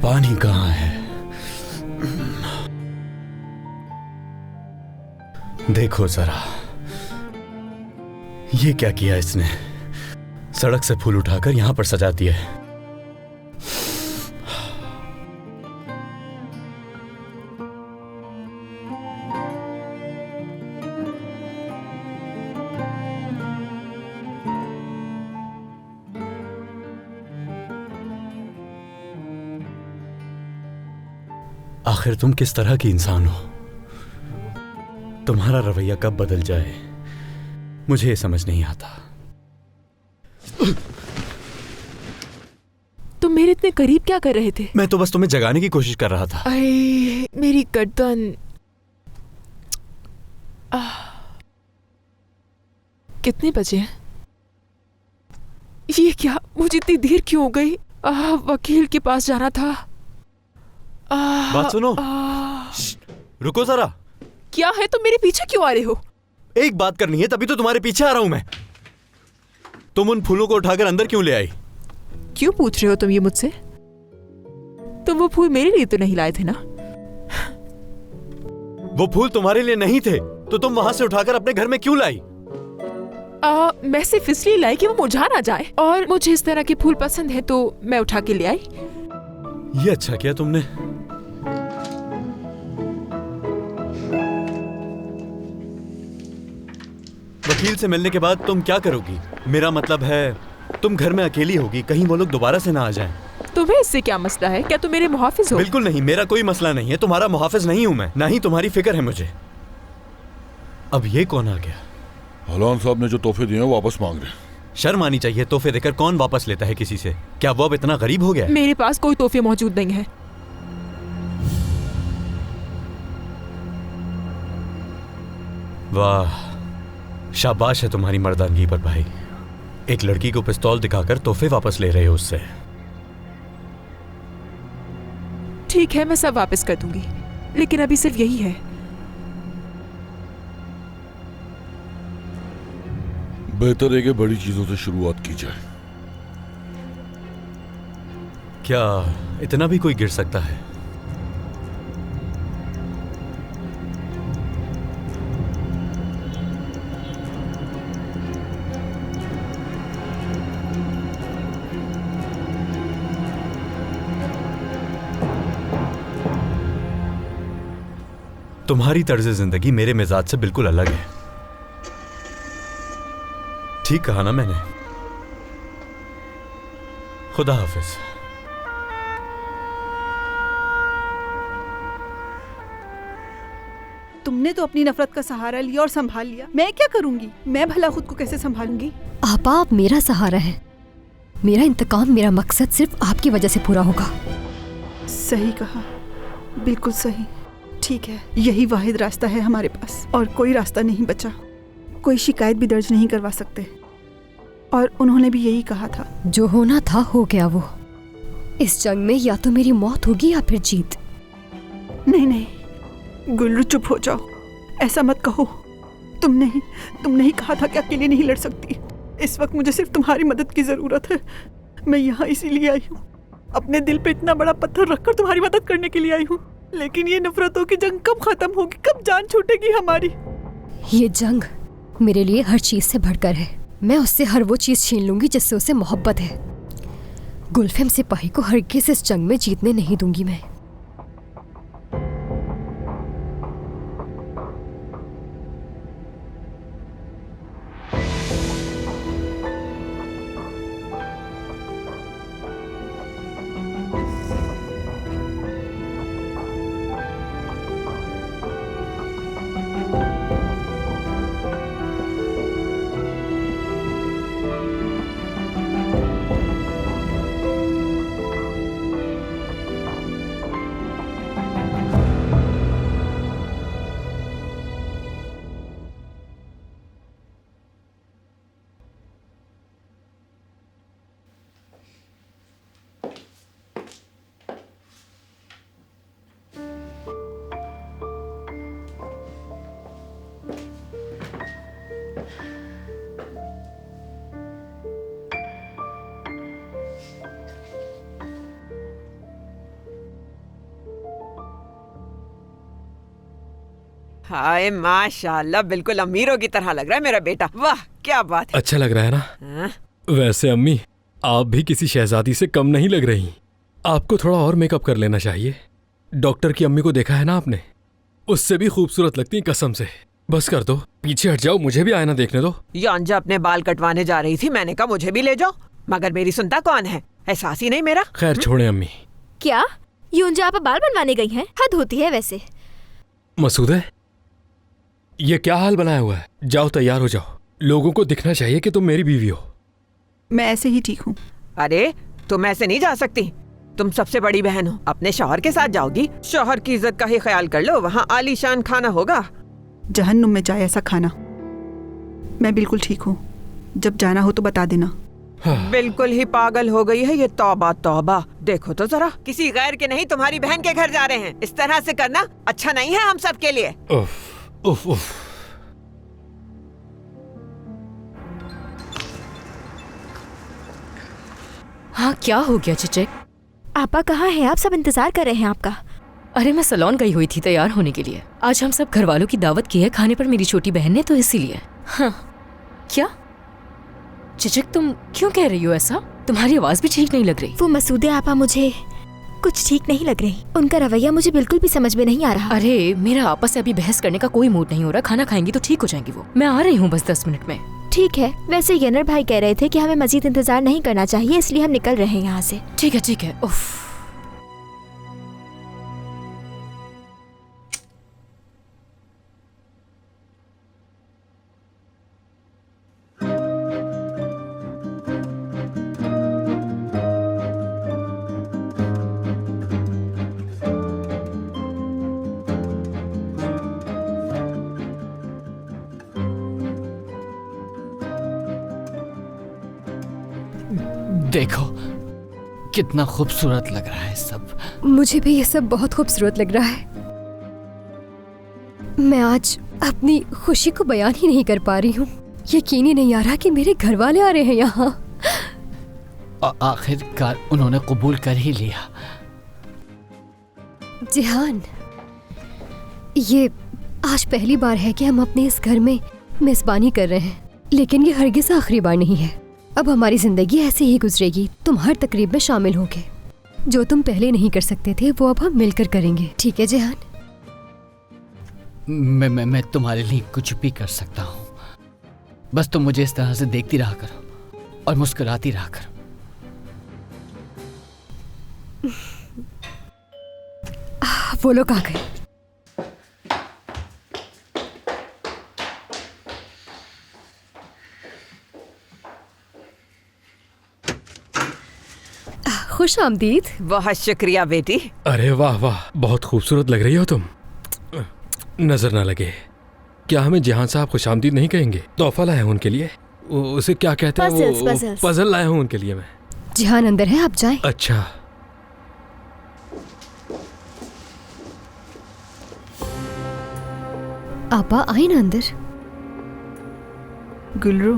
पानी कहाँ है? देखो जरा, ये क्या किया इसने? सड़क से फूल उठाकर यहां पर सजा दिए। आखिर तुम किस तरह की इंसान हो? तुम्हारा रवैया कब बदल जाए मुझे ये समझ नहीं आता। तुम मेरे इतने करीब क्या कर रहे थे? मैं तो बस तुम्हें जगाने की कोशिश कर रहा था। अरे मेरी गर्दन। कितने बजे हैं? ये क्या, मुझे इतनी देर क्यों हो गई? वकील के पास जाना था। बात सुनो। रुको जरा। क्या है, तुम मेरे पीछे क्यों आ रहे हो? एक बात करनी है, तभी तो तुम्हारे पीछे आ रहा हूं मैं। तुम उन फूलों को उठाकर अंदर क्यों ले आई? क्यों पूछ रहे हो तुम ये मुझसे? तुम वो फूल मेरे लिए तो नहीं लाए थे ना? वो फूल तुम्हारे लिए नहीं थे तो तुम वहां से उठाकर अपने घर में क्यों लाई? मैं सिर्फ इसलिए लाई कि वो मुरझा ना जाए, और मुझे इस तरह के फूल पसंद है तो मैं उठा के ले आई। ये अच्छा किया तुमने। वकील से मिलने के बाद तुम क्या करोगी? मेरा मतलब है तुम घर में अकेली होगी, कहीं वो लोग दोबारा से ना आ जाएं। तुम्हें इससे क्या मसला है? क्या तुम मेरे मुहाफिज हो? बिल्कुल नहीं, मेरा कोई मसला नहीं है। तुम्हारा मुहाफिज नहीं हूं मैं, ना ही तुम्हारी फिक्र है मुझे। अब ये कौन आ गया? हलान साहब ने जो तोहफे दिए हैं वो वापस मांग रहे हैं। शर्म आनी चाहिए, तोहफे देकर कौन वापस लेता है किसी से? क्या वो अब इतना गरीब हो गया? मेरे पास कोई तोहफे मौजूद नहीं है। वाह, शाबाश है तुम्हारी मर्दानगी पर भाई। एक लड़की को पिस्तौल दिखाकर तोहफे वापस ले रहे हो उससे। ठीक है, मैं सब वापस कर दूंगी, लेकिन अभी सिर्फ यही है। बेहतर है कि बड़ी चीजों से शुरुआत की जाए। क्या इतना भी कोई गिर सकता है? तुम्हारी तर्ज जिंदगी मेरे मिजाज से बिल्कुल अलग है। ठीक कहा ना मैंने? खुदा हाफिज। तुमने तो अपनी नफरत का सहारा लिया और संभाल लिया। मैं क्या करूंगी? मैं भला खुद को कैसे संभालूंगी? आप मेरा सहारा है। मेरा इंतकाम, मेरा मकसद सिर्फ आपकी वजह से पूरा होगा। सही कहा, बिल्कुल सही। ठीक है, यही वाहिद रास्ता है हमारे पास, और कोई रास्ता नहीं बचा। कोई शिकायत भी दर्ज नहीं करवा सकते, और उन्होंने भी यही कहा था। जो होना था हो गया। वो इस जंग में या तो मेरी मौत होगी या फिर जीत। नहीं नहीं गुल्लू, चुप हो जाओ। ऐसा मत कहो। तुमने ही कहा था कि अकेले नहीं लड़ सकती। इस वक्त मुझे सिर्फ तुम्हारी मदद की जरूरत है। मैं यहाँ इसीलिए आई हूँ, अपने दिल पे इतना बड़ा पत्थर रखकर तुम्हारी मदद करने के लिए आई हूँ। लेकिन ये नफरतों की जंग कब खत्म होगी? कब जान छूटेगी हमारी? ये जंग मेरे लिए हर चीज से बढ़कर है। मैं उससे हर वो चीज छीन लूंगी जिससे उसे मोहब्बत है। गुलफेम सिपाही को हरगिज़ इस जंग में जीतने नहीं दूंगी मैं। हाय माशाल्लाह, बिल्कुल अमीरों की तरह लग रहा है मेरा बेटा। वाह क्या बात है। अच्छा लग रहा है ना? हाँ? वैसे अम्मी, आप भी किसी शहजादी से कम नहीं लग रही। आपको थोड़ा और मेकअप कर लेना चाहिए। डॉक्टर की अम्मी को देखा है ना आपने? उससे भी खूबसूरत लगती हैं कसम से। बस कर दो, पीछे हट जाओ, मुझे भी आईना देखने दो। योंजा अपने बाल कटवाने जा रही थी, मैंने कहा मुझे भी ले जाओ, मगर मेरी सुनता कौन है, एहसास ही नहीं मेरा। खैर छोड़े अम्मी। क्या यूंजा आप बाल बनवाने गई हैं? हद होती है वैसे। मसूदे, ये क्या हाल बनाया हुआ है? जाओ तैयार हो जाओ, लोगों को दिखना चाहिए कि तुम मेरी बीवी हो। मैं ऐसे ही ठीक हूँ। अरे तुम ऐसे नहीं जा सकती, तुम सबसे बड़ी बहन हो, अपने शौहर के साथ जाओगी। शौहर की इज्जत का ही ख्याल कर लो, वहाँ आलीशान खाना होगा। जहन्नुम में जाए ऐसा खाना। मैं बिल्कुल ठीक हूँ, जब जाना हो तो बता देना। बिल्कुल ही पागल हो गई है ये। तौबा तौबा, देखो तो जरा, किसी गैर के नहीं तुम्हारी बहन के घर जा रहे हैं। इस तरह से करना अच्छा नहीं है हम सब के लिए। उफ, उफ, उफ। हाँ क्या हो गया चिचक? आपा कहाँ हैं? आप सब इंतजार कर रहे हैं आपका। अरे मैं सलोन गई हुई थी तैयार होने के लिए। आज हम सब घर वालों की दावत की है खाने पर मेरी छोटी बहन ने, तो इसीलिए। हाँ क्या चिचक, तुम क्यों कह रही हो ऐसा? तुम्हारी आवाज भी ठीक नहीं लग रही। वो मसूदे आपा मुझे कुछ ठीक नहीं लग रही। उनका रवैया मुझे बिल्कुल भी समझ में नहीं आ रहा। अरे मेरा आपस से अभी बहस करने का कोई मूड नहीं हो रहा। खाना खाएंगी तो ठीक हो जाएंगी वो। मैं आ रही हूँ बस 10 मिनट में। ठीक है, वैसे यनर भाई कह रहे थे कि हमें मजीद इंतजार नहीं करना चाहिए, इसलिए हम निकल रहे हैं यहाँ से। ठीक है ठीक है। उफ। देखो कितना खूबसूरत लग रहा है सब। मुझे भी ये सब बहुत खूबसूरत लग रहा है। मैं आज अपनी खुशी को बयान ही नहीं कर पा रही हूँ। यकीन ही नहीं आ रहा कि मेरे घर वाले आ रहे हैं यहाँ। आखिरकार उन्होंने कबूल कर ही लिया। जिहान, ये आज पहली बार है कि हम अपने इस घर में मेजबानी कर रहे हैं, लेकिन ये हरगिज़ आखिरी बार नहीं है। अब हमारी जिंदगी ऐसे ही गुजरेगी। तुम हर तकरीब में शामिल होगे। जो तुम पहले नहीं कर सकते थे वो अब हम मिलकर करेंगे। ठीक है जिहान? मैं तुम्हारे लिए कुछ भी कर सकता हूँ, बस तुम मुझे इस तरह से देखती रहा करो और मुस्कुराती रहा करो। वो लोग आ गए। खुश आमदीद। बहुत शुक्रिया बेटी। अरे वाह वाह, बहुत खूबसूरत लग रही हो तुम। नजर ना लगे। क्या हमें जहां साहब खुशामदीद नहीं कहेंगे? तोहफा लाया हूं उनके लिए। उसे क्या कहते हैं? वो पजल लाया हूं उनके लिए मैं। जिहान अंदर है, आप जाएं। अच्छा। आपा आए ना अंदर। गुलरू,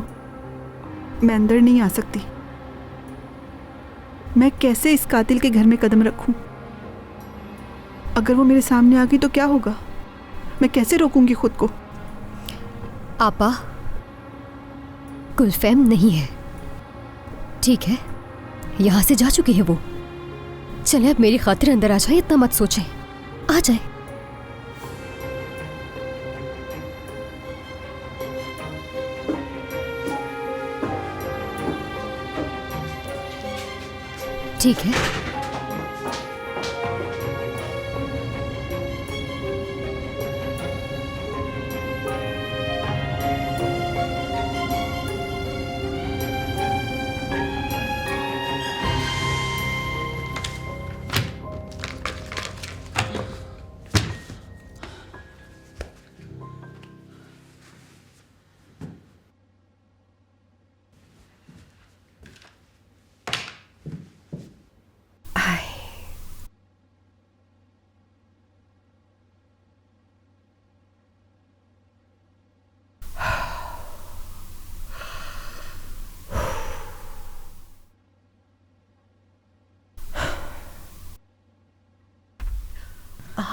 मैं अंदर नहीं आ सकती। मैं कैसे इस कातिल के घर में कदम रखूं? अगर वो मेरे सामने आ गई तो क्या होगा? मैं कैसे रोकूंगी खुद को? आपा, गुलफैम नहीं है, ठीक है? यहाँ से जा चुकी है वो। चले अब मेरी खातिर अंदर आ जाए, इतना मत सोचें। आ जाए। ठीक है।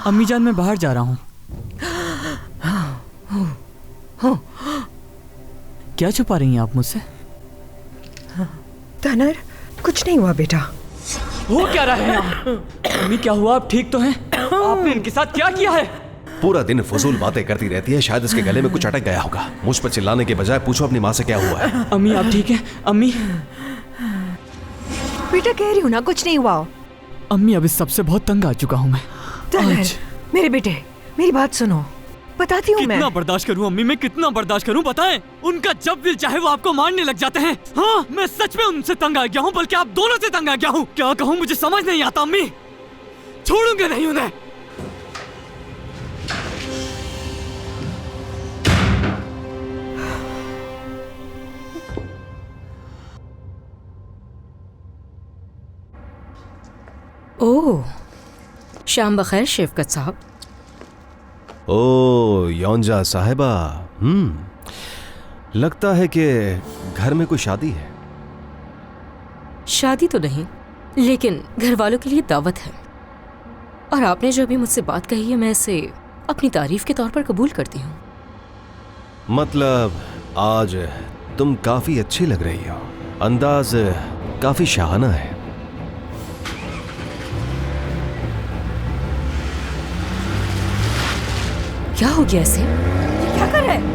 अम्मी जान, मैं बाहर जा रहा हूँ। क्या छुपा रही हैं आप मुझसे? तनर, कुछ नहीं हुआ बेटा। हो क्या रहा है यहाँ? अम्मी क्या हुआ, आप ठीक तो हैं? आपने इनके साथ क्या किया है? पूरा दिन फजूल बातें करती रहती है, शायद इसके गले में कुछ अटक गया होगा। मुझ पर चिल्लाने के बजाय पूछो अपनी माँ से क्या हुआ है। अम्मी आप ठीक हैं? अम्मी बेटा कह रही हूँ ना, कुछ नहीं हुआ। अम्मी अब इस सबसे बहुत तंग आ चुका हूँ मैं। तनर, मेरे बेटे मेरी बात सुनो, बताती हूँ मैं। कितना बर्दाश्त करूं अम्मी, मैं कितना बर्दाश्त करूं बताएं? उनका जब दिल चाहे वो आपको मारने लग जाते हैं। हाँ, मैं सच में उनसे तंग आ गया हूँ, बल्कि आप दोनों से तंग आ गया हूँ। क्या कहूँ मुझे समझ नहीं आता अम्मी। छोड़ूंगा नहीं उन्हें। ओह, शाम बखैर शेफकत साहब। ओ योंजा साहिबा, लगता है कि घर में कोई शादी है। शादी तो नहीं, लेकिन घर वालों के लिए दावत है। और आपने जो अभी मुझसे बात कही है, मैं इसे अपनी तारीफ के तौर पर कबूल करती हूँ। मतलब आज तुम काफी अच्छी लग रही हो, अंदाज काफी शाहाना है। क्या हो गया इसे? क्या कर रहे हैं?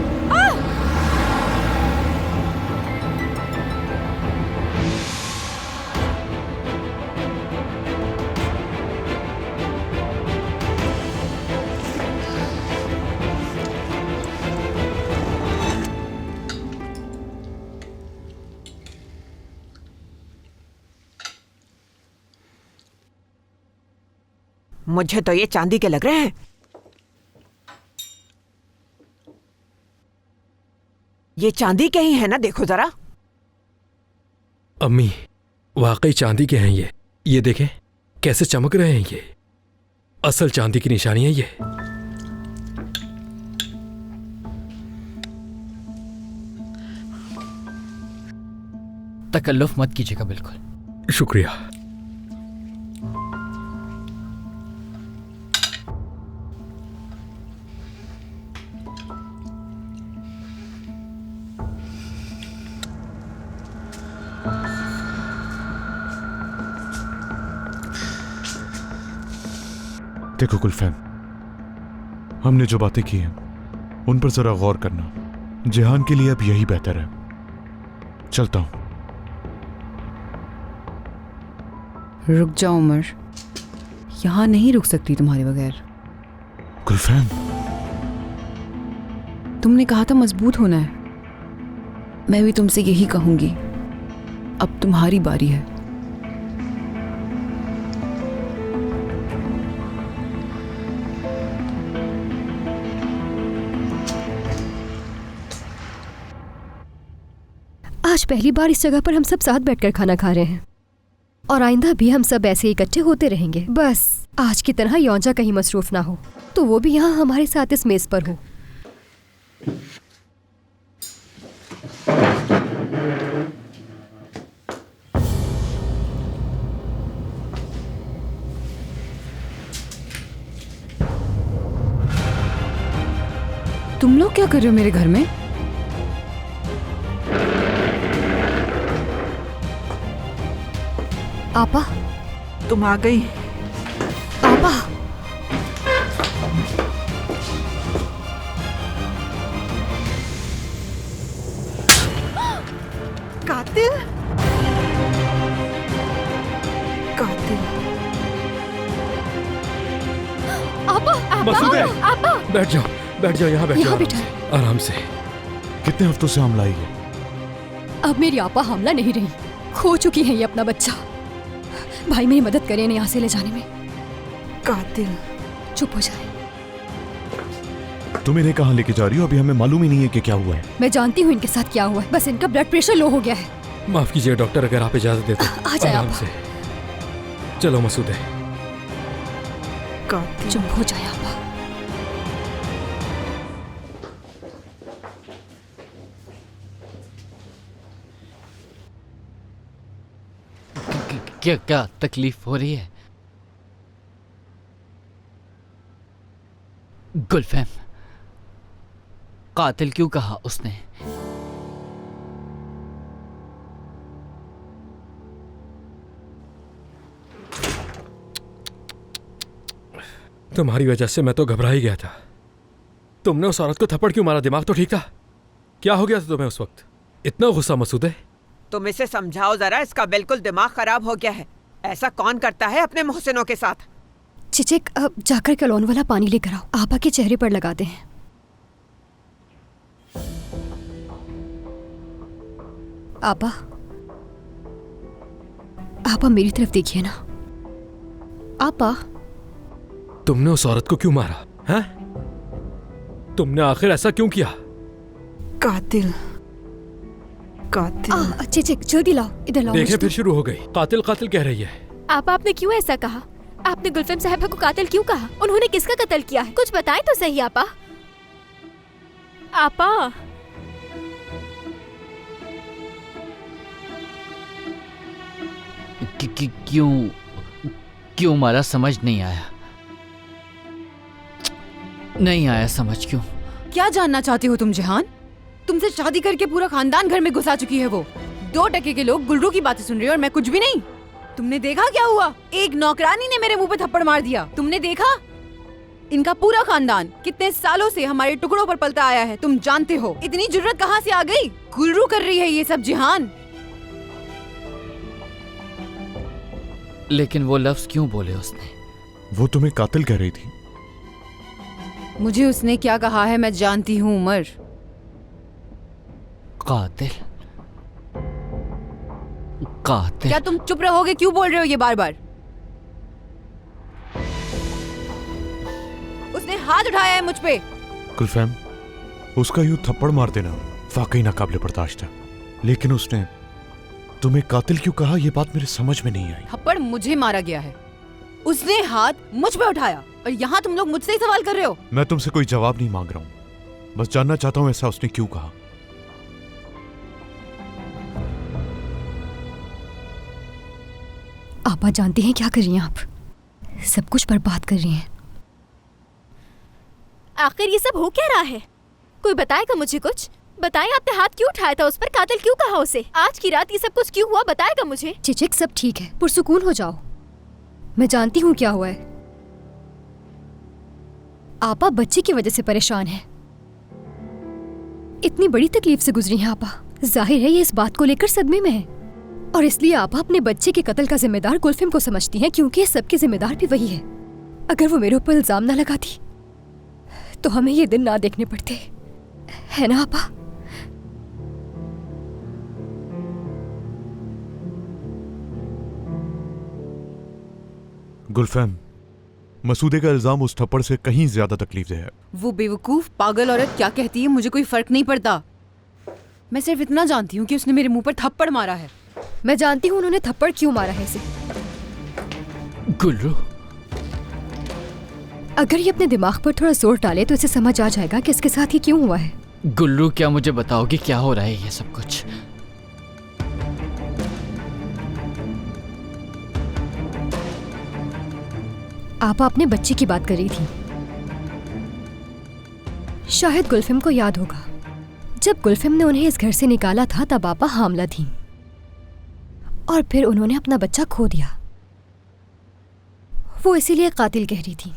मुझे तो ये चांदी के लग रहे हैं। ये चांदी के ही है ना, देखो जरा। अम्मी वाकई चांदी के हैं ये देखें कैसे चमक रहे हैं। ये असल चांदी की निशानी है ये। तकल्लुफ मत कीजिएगा, बिल्कुल। शुक्रिया। देखो गुलफैम, हमने जो बातें की हैं उन पर जरा गौर करना। जिहान के लिए अब यही बेहतर है। चलता हूं। रुक जाओ उमर, यहां नहीं रुक सकती तुम्हारे बगैर। गुलफैम, तुमने कहा था मजबूत होना है, मैं भी तुमसे यही कहूंगी। अब तुम्हारी बारी है। आज पहली बार इस जगह पर हम सब साथ बैठकर खाना खा रहे हैं और आइंदा भी हम सब ऐसे इकट्ठे होते रहेंगे। बस आज की तरह योंजा कहीं मसरूफ ना हो, तो वो भी यहाँ हमारे साथ इस मेज पर हो। तुम लोग क्या कर रहे हो मेरे घर में? आपा, तुम आ गई। आपा, कातिल, कातिल। आपा, मसूदे, आपा, बैठ जाओ यहाँ बैठ जाओ, आराम से। कितने हफ्तों से हमला है? अब मेरी आपा हमला नहीं रही, खो चुकी है ये अपना बच्चा। भाई मेरी मदद करें इन्हें यहाँ से ले जाने में। कातिल। चुप हो जाए। तुम इन्हें कहाँ लेके जा रही हो? अभी हमें मालूम ही नहीं है कि क्या हुआ है। मैं जानती हूँ इनके साथ क्या हुआ है, बस इनका ब्लड प्रेशर लो हो गया है। माफ कीजिए डॉक्टर, अगर आप इजाजत देते आ जाए आराम आप। से। चलो मसूदे। चुप हो जाए आपा। क्या तकलीफ हो रही है? गुलफैम, कातिल क्यों कहा उसने? तुम्हारी वजह से मैं तो घबरा ही गया था। तुमने उस औरत को थप्पड़ क्यों मारा? दिमाग तो ठीक था। क्या हो गया था तुम्हें उस वक्त? इतना गुस्सा मसूदे? तुम इसे समझाओ जरा, इसका बिल्कुल दिमाग खराब हो गया है। ऐसा कौन करता है अपने मोहसिनों के साथ? चिचिक, अब जाकर कलोन वाला पानी लेकर आओ, आपा के चेहरे पर लगाते हैं। आपा, आपा मेरी तरफ देखिए ना। आपा, तुमने उस औरत को क्यों मारा? हैं? तुमने आखिर ऐसा क्यों किया? कातिल, कातिल। चिचिक जल्दी लाओ, इधर लाओ। देखे फिर शुरू हो गई। कातिल कातिल कह रही है। आपने क्यों ऐसा कहा? आपने गुलफम साहिबा को कातिल क्यों कहा? उन्होंने किसका कत्ल किया है? कुछ बताएं तो सही आपा। आपा, क्यों मारा समझ नहीं आया। नहीं आया समझ क्यों। क्या जानना चाहते हो तुम जहान? तुमसे शादी करके पूरा खानदान घर में घुसा चुकी है वो। 2 टके के लोग गुल्रू की बातें सुन रहे हैं और मैं कुछ भी नहीं। तुमने देखा क्या हुआ? एक नौकरानी ने मेरे मुंह पे थप्पड़ मार दिया। तुमने देखा? इनका पूरा खानदान कितने सालों से हमारे टुकड़ों पर पलता आया है, तुम जानते हो। इतनी जुर्रत कहाँ से आ गई? गुल्रू कर रही है ये सब जिहान। लेकिन वो लफ्ज क्यों बोले उसने? वो तुम्हें कातिल कह रही थी। मुझे उसने क्या कहा है मैं जानती हूँ उमर। कातिल? कातिल? क्या तुम चुप रहोगे? क्यों बोल रहे हो ये बार बार? उसने हाथ उठाया है मुझ पे। गुलफैम, उसका यूं थप्पड़ मार देना वाकई नाकाबिले बर्दाश्त है, लेकिन उसने तुम्हें कातिल क्यों कहा ये बात मेरे समझ में नहीं आई। थप्पड़ मुझे मारा गया है, उसने हाथ मुझ पे उठाया और यहाँ तुम लोग मुझसे ही सवाल कर रहे हो। मैं तुमसे कोई जवाब नहीं मांग रहा हूँ, बस जानना चाहता हूँ ऐसा उसने क्यों कहा। आपा जानती हैं क्या कर रही हैं आप? सब कुछ बर्बाद कर रही हैं। आखिर ये सब हो क्या रहा है? कोई बताएगा मुझे कुछ? बताएं, आपने हाथ क्यों उठाया था उस पर? कातिल क्यों कहा उसे? आज की रात ये सब कुछ क्यों हुआ? बताएगा मुझे? चिचिक सब ठीक है, पुरसुकून हो जाओ। मैं जानती हूँ क्या हुआ है। आपा बच्चे की वजह से परेशान है। इतनी बड़ी तकलीफ से गुजरी हैं आपा। जाहिर है ये इस बात को लेकर सदमे में है और इसलिए आपा अपने बच्चे के कत्ल का जिम्मेदार गुलफिम को समझती हैं, क्योंकि इस सब की जिम्मेदार भी वही है। अगर वो मेरे ऊपर इल्जाम ना लगाती तो हमें ये दिन ना देखने पड़ते, है ना आपा? गुलफैम, मसूदे का इल्जाम उस थप्पड़ से कहीं ज्यादा तकलीफ है। वो बेवकूफ पागल औरत क्या कहती है मुझे कोई फर्क नहीं पड़ता। मैं सिर्फ इतना जानती हूँ कि उसने मेरे मुंह पर थप्पड़ मारा है। मैं जानती हूँ उन्होंने थप्पड़ क्यों मारा है इसे। गुल्रू, अगर ये अपने दिमाग पर थोड़ा जोर डाले तो इसे समझ आ जाएगा कि इसके साथ ये क्यों हुआ है। गुल्रू, क्या मुझे बताओगे क्या हो रहा है ये सब कुछ? आप अपने बच्चे की बात कर रही थी। शायद गुलफिम को याद होगा, जब गुलफिम ने उन्हें इस घर से निकाला था तब आपा हामला थी और फिर उन्होंने अपना बच्चा खो दिया। वो इसीलिए कातिल कह रही थी।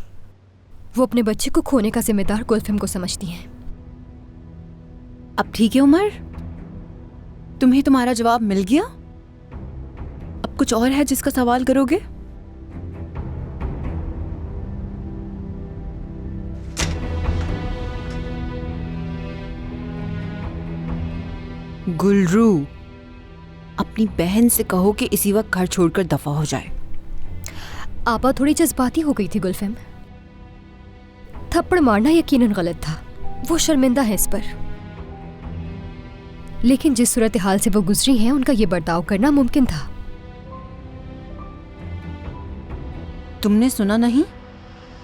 वो अपने बच्चे को खोने का जिम्मेदार गुलफिम को समझती हैं। अब ठीक है उमर, तुम्हें तुम्हारा जवाब मिल गया। अब कुछ और है जिसका सवाल करोगे? गुलरू, अपनी बहन से कहो कि इसी वक्त घर छोड़कर दफा हो जाए। आपा थोड़ी जज्बाती हो गई थी गुलफिम। थप्पड़ मारना यकीनन गलत था, वो शर्मिंदा है इस पर, लेकिन जिस सूरत हाल से वो गुजरी हैं उनका ये बर्ताव करना मुमकिन था। तुमने सुना नहीं?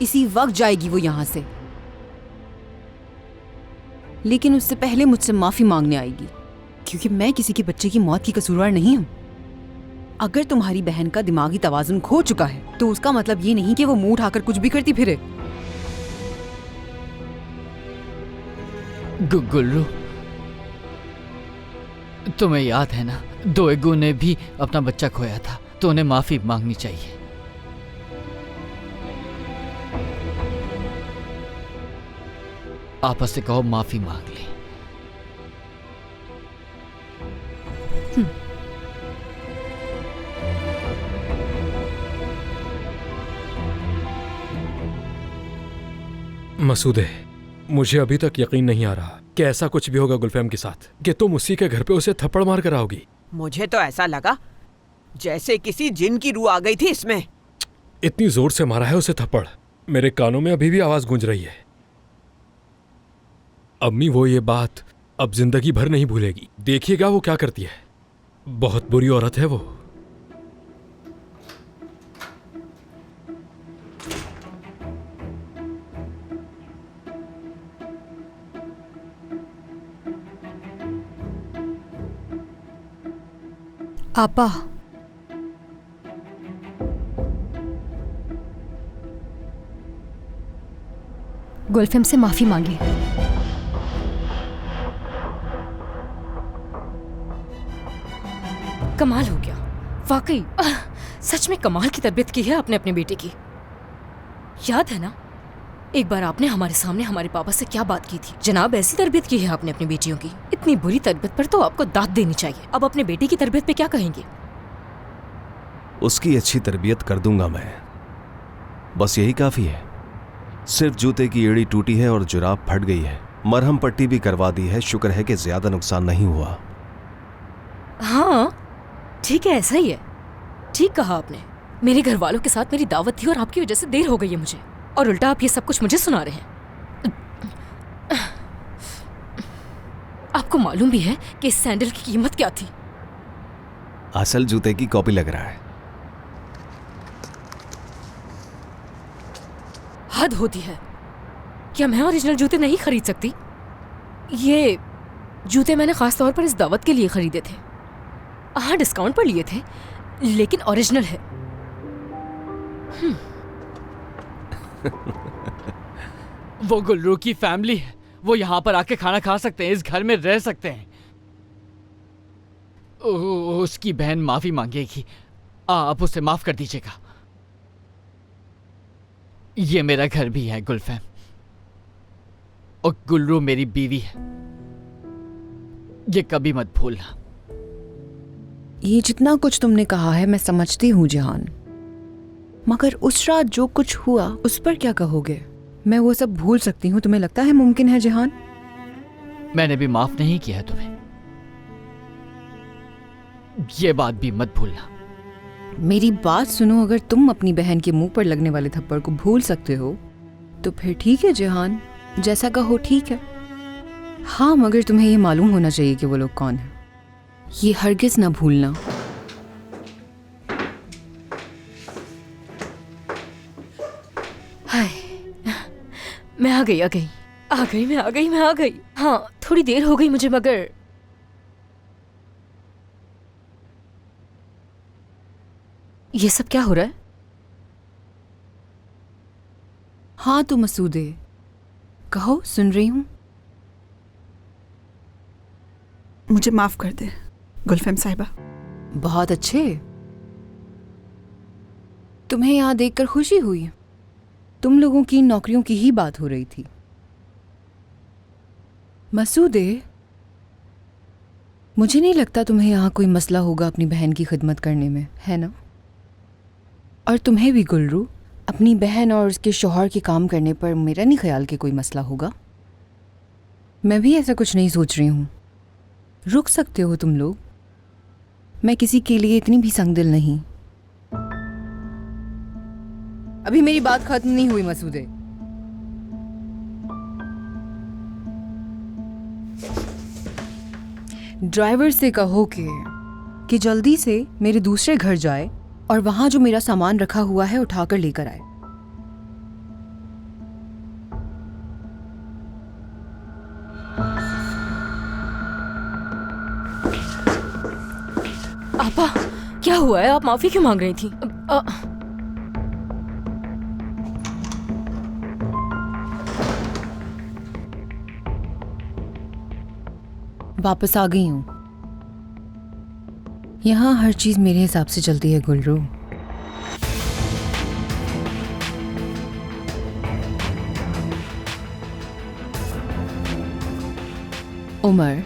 इसी वक्त जाएगी वो यहाँ से, लेकिन उससे पहले मुझसे माफी मांगने आएगी, क्योंकि मैं किसी के बच्चे की मौत की कसूरवार नहीं हूं। अगर तुम्हारी बहन का दिमागी तवाजुन खो चुका है तो उसका मतलब ये नहीं कि वो मुंह उठाकर कुछ भी करती फिरे। गुल्रू, तुम्हें याद है ना, दोएगू ने भी अपना बच्चा खोया था, तो उन्हें माफी मांगनी चाहिए। आपस से कहो माफी मांग ली। मसूदे, मुझे अभी तक यकीन नहीं आ रहा कि ऐसा कुछ भी होगा गुलफैम के साथ, कि तुम उसी के घर पे उसे थप्पड़ मार कर आओगी। मुझे तो ऐसा लगा जैसे किसी जिन की रूह आ गई थी इसमें। इतनी जोर से मारा है उसे थप्पड़, मेरे कानों में अभी भी आवाज गूंज रही है। अम्मी वो ये बात अब जिंदगी भर नहीं भूलेगी। देखिएगा वो क्या करती है। बहुत बुरी औरत है वो। आपा, गुलफैम से माफी मांगी। कमाल हो गया वाकई। सच में कमाल की तरबियत की है आपने अपने बेटे की। याद है ना एक बार आपने हमारे सामने हमारे पापा से क्या बात की थी? जनाब ऐसी तरबियत की है आपने अपनी बेटियों की। इतनी बुरी तरबियत पर तो आपको दाद देनी चाहिए। अब अपने बेटे की तरबियत पे क्या कहेंगे? उसकी अच्छी तरबियत कर दूंगा मैं, बस यही काफी है। सिर्फ जूते की एड़ी टूटी है और जुराब फट गई है। मरहम पट्टी भी करवा दी है। शुक्र है कि ज्यादा नुकसान नहीं हुआ। हाँ ठीक है, ऐसा ही है। ठीक कहा आपने। मेरे घर वालों के साथ मेरी दावत थी और आपकी वजह से देर हो गई है मुझे, और उल्टा आप ये सब कुछ मुझे सुना रहे हैं। आपको मालूम भी है कि इस सैंडल की कीमत क्या थी? असल जूते की कॉपी लग रहा है। हद होती है। क्या मैं ओरिजिनल जूते नहीं खरीद सकती? ये जूते मैंने खास तौर पर इस दावत के लिए खरीदे थे। हाँ डिस्काउंट पर लिए थे, लेकिन ओरिजिनल है। वो गुल्रू की फैमिली है। वो यहाँ पर आके खाना खा सकते हैं, इस घर में रह सकते हैं। उसकी बहन माफी मांगेगी, आप उसे माफ कर दीजिएगा। ये मेरा घर भी है गुलफैम, और गुल्रू मेरी बीवी है। ये कभी मत भूलना। ये जितना कुछ तुमने कहा है मैं समझती हूँ जहान, मगर उस रात जो कुछ हुआ उस पर क्या कहोगे? मैं वो सब भूल सकती हूँ, तुम्हें लगता है मुमकिन है जहान? मैंने भी माफ नहीं किया है तुम्हें, ये बात भी मत भूलना। मेरी बात सुनो, अगर तुम अपनी बहन के मुंह पर लगने वाले थप्पड़ को भूल सकते हो तो फिर ठीक है जहान, जैसा कहो ठीक है। हाँ मगर तुम्हें ये मालूम होना चाहिए कि वो लोग कौन है। ये हरगिज ना भूलना। हाय, मैं आ गई। हाँ थोड़ी देर हो गई मुझे, मगर ये सब क्या हो रहा है? हाँ तो मसूदे कहो, सुन रही हूँ। मुझे माफ कर दे गुलफैम साहिबा। बहुत अच्छे, तुम्हें यहाँ देखकर खुशी हुई। तुम लोगों की नौकरियों की ही बात हो रही थी। मसूदे, मुझे नहीं लगता तुम्हें यहाँ कोई मसला होगा अपनी बहन की खिदमत करने में, है ना? और तुम्हें भी गुल्रू, अपनी बहन और उसके शौहर के काम करने पर मेरा नहीं ख्याल कि कोई मसला होगा। मैं भी ऐसा कुछ नहीं सोच रही हूँ। रुक सकते हो तुम लोग, मैं किसी के लिए इतनी भी संगदिल नहीं। अभी मेरी बात खत्म नहीं हुई मसूदे। ड्राइवर से कहो कि जल्दी से मेरे दूसरे घर जाए और वहां जो मेरा सामान रखा हुआ है उठाकर लेकर आए। आपा क्या हुआ है? आप माफी क्यों मांग रही थी? वापस आ गई हूँ। यहाँ हर चीज मेरे हिसाब से चलती है गुल्रू। उमर,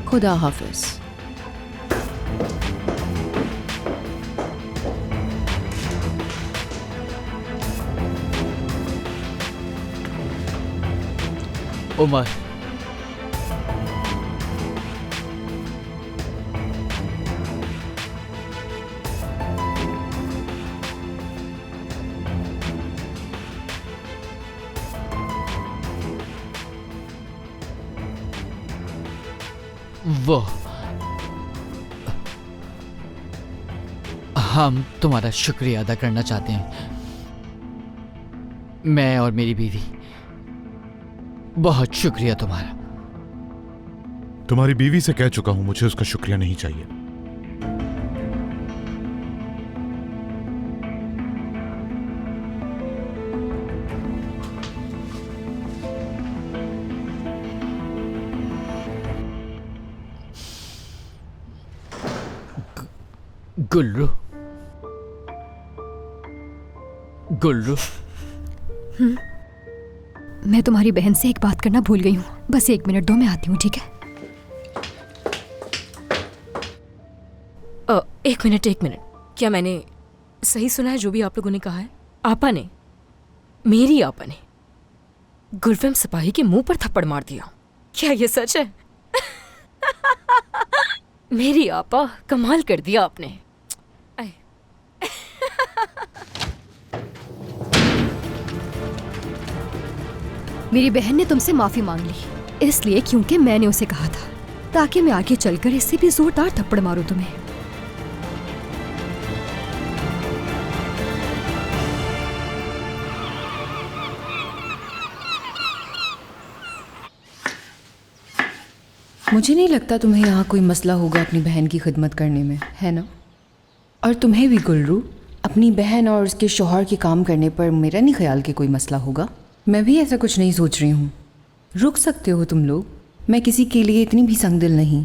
खुदा हाफिज। उमर, वो हम तुम्हारा शुक्रिया अदा करना चाहते हैं। मैं और मेरी बीवी, बहुत शुक्रिया तुम्हारा। तुम्हारी बीवी से कह चुका हूं, मुझे उसका शुक्रिया नहीं चाहिए। गुल्रू, गुल्रू, मैं तुम्हारी बहन से एक बात करना भूल गई हूँ। बस 1 मिनट दो, मैं आती हूँ, ठीक है? 1 मिनट, 1 मिनट। क्या मैंने सही सुना है जो भी आप लोगों ने कहा है? आपा ने, मेरी आपा ने गुलफेम सिपाही के मुंह पर थप्पड़ मार दिया। क्या ये सच है? मेरी आपा, कमाल कर दिया आपने। मेरी बहन ने तुमसे माफी मांग ली, इसलिए क्योंकि मैंने उसे कहा था, ताकि मैं आगे चलकर इससे भी जोरदार थप्पड़ मारूं तुम्हें। मुझे नहीं लगता तुम्हें यहाँ कोई मसला होगा अपनी बहन की खिदमत करने में, है ना? और तुम्हें भी गुल्रू, अपनी बहन और उसके शौहर के काम करने पर मेरा नहीं ख्याल कि कोई मसला होगा। मैं भी ऐसा कुछ नहीं सोच रही हूँ। रुक सकते हो तुम लोग, मैं किसी के लिए इतनी भी संगदिल नहीं।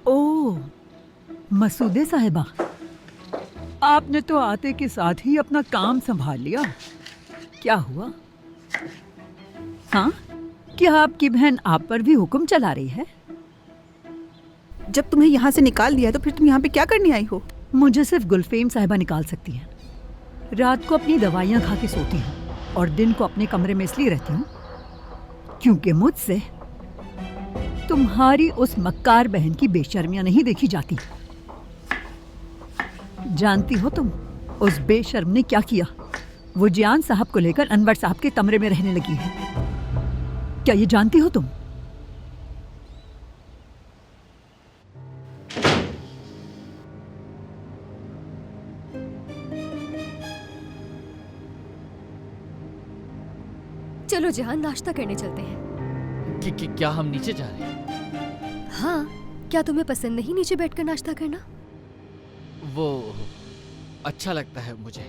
ओह, मसूदे साहिबा, आपने तो आते के साथ ही अपना काम संभाल लिया। क्या हुआ? हाँ, क्या आपकी बहन आप पर भी हुक्म चला रही है? जब तुम्हें यहाँ से निकाल दिया तो फिर तुम यहाँ पे क्या करने आई हो? मुझे सिर्फ गुलफेम साहिबा निकाल सकती हैं। रात को अपनी दवाइयाँ खा के सोती हूँ और दिन को अपने कमरे में इसलिए रहती हूँ क्योंकि मुझसे तुम्हारी उस मक्कार बहन की बेशर्मियाँ नहीं देखी जाती। जानती हो तुम उस बेशर्म ने क्या किया? वो जियान साहब को लेकर अनवर साहब के कमरे में रहने लगी है। क्या ये जानती हो तुम? चलो जहां, नाश्ता करने चलते हैं। क्या हम नीचे जा रहे हैं? हाँ, क्या तुम्हें पसंद नहीं नीचे बैठकर नाश्ता करना? वो अच्छा लगता है मुझे।